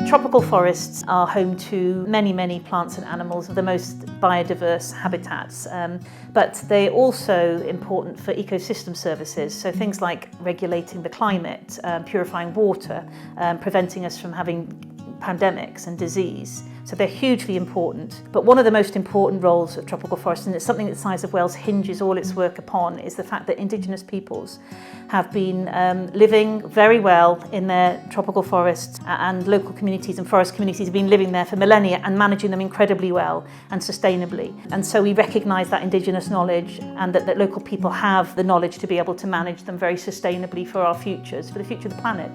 Tropical forests are home to many plants and animals of the most biodiverse habitats, but they're also important for ecosystem services, so things like regulating the climate, purifying water, preventing us from having pandemics and disease. So they're hugely important. But one of the most important roles of tropical forests, and it's something that the Size of Wales hinges all its work upon, is the fact that Indigenous peoples have been living very well in their tropical forests, and local communities and forest communities have been living there for millennia and managing them incredibly well and sustainably. And so we recognise that Indigenous knowledge, and that local people have the knowledge to be able to manage them very sustainably for our futures, for the future of the planet.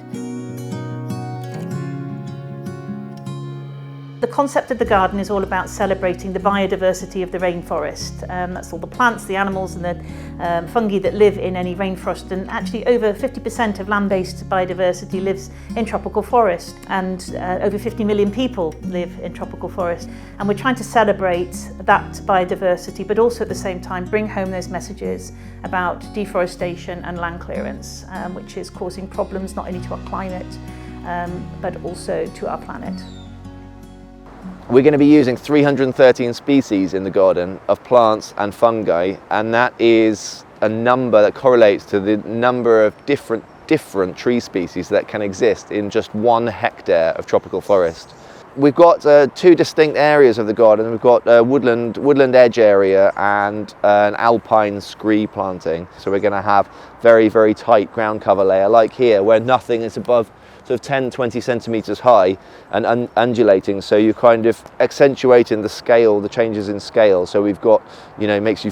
The concept of the garden is all about celebrating the biodiversity of the rainforest. That's all the plants, the animals and the fungi that live in any rainforest, and actually over 50% of land-based biodiversity lives in tropical forest, and over 50 million people live in tropical forest. And we're trying to celebrate that biodiversity, but also at the same time bring home those messages about deforestation and land clearance, which is causing problems not only to our climate, but also to our planet. We're going to be using 313 species in the garden of plants and fungi, and that is a number that correlates to the number of different tree species that can exist in just 1 hectare of tropical forest. We've got 2 distinct areas of the garden. We've got a woodland edge area and an alpine scree planting. So we're going to have very tight ground cover layer, like here, where nothing is above sort of 10-20 centimetres high and undulating, so you're kind of accentuating the scale, the changes in scale. So we've got, you know, makes you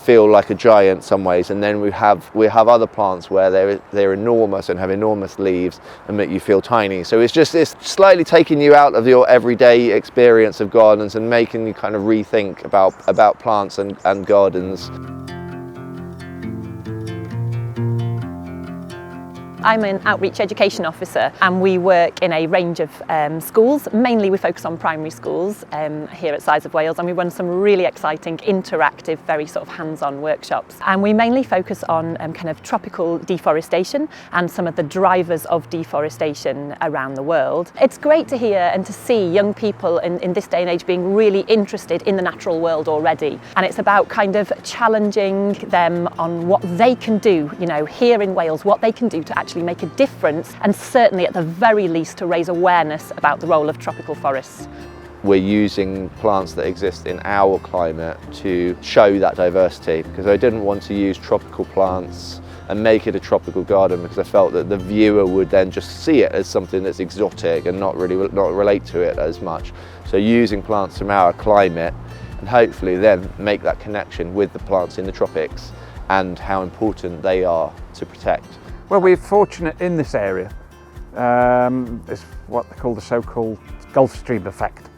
feel like a giant some ways, and then we have other plants where they're enormous and have enormous leaves and make you feel tiny. So it's slightly taking you out of your everyday experience of gardens and making you kind of rethink about plants and gardens. I'm an outreach education officer, and we work in a range of schools. Mainly we focus on primary schools here at Size of Wales, and we run some really exciting, interactive, very sort of hands-on workshops. And we mainly focus on kind of tropical deforestation and some of the drivers of deforestation around the world. It's great to hear and to see young people in this day and age being really interested in the natural world already. And it's about kind of challenging them on what they can do, you know, here in Wales, what they can do to actually make a difference, and certainly at the very least to raise awareness about the role of tropical forests. We're using plants that exist in our climate to show that diversity, because I didn't want to use tropical plants and make it a tropical garden, because I felt that the viewer would then just see it as something that's exotic and not relate to it as much. So using plants from our climate, and hopefully then make that connection with the plants in the tropics and how important they are to protect. Well, we're fortunate in this area. It's what they call the so-called Gulf Stream effect.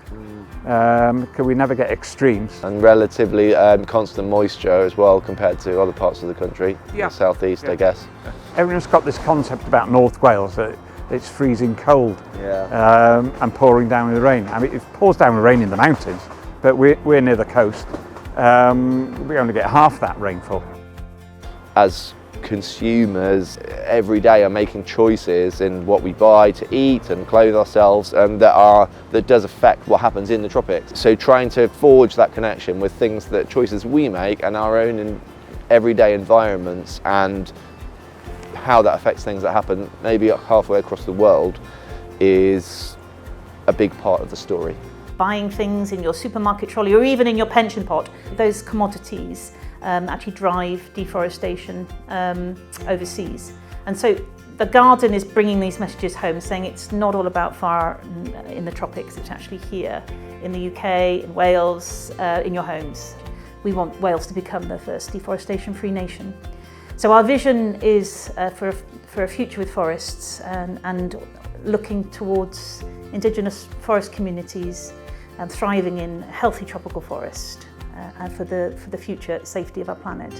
Because we never get extremes. And relatively constant moisture as well compared to other parts of the country, the southeast, I guess. Everyone's got this concept about North Wales that it's freezing cold and pouring down with rain. I mean, it pours down with rain in the mountains, but we're near the coast. We only get half that rainfall. As consumers every day are making choices in what we buy to eat and clothe ourselves, that does affect what happens in the tropics. So trying to forge that connection with choices we make and our own everyday environments, and how that affects things that happen maybe halfway across the world, is a big part of the story. Buying things in your supermarket trolley or even in your pension pot, those commodities actually drive deforestation overseas. And so the garden is bringing these messages home, saying it's not all about far in the tropics, it's actually here in the UK, in Wales, in your homes. We want Wales to become the first deforestation-free nation. So our vision is for a future with forests, and looking towards Indigenous forest communities and thriving in healthy tropical forest, and for the future safety of our planet.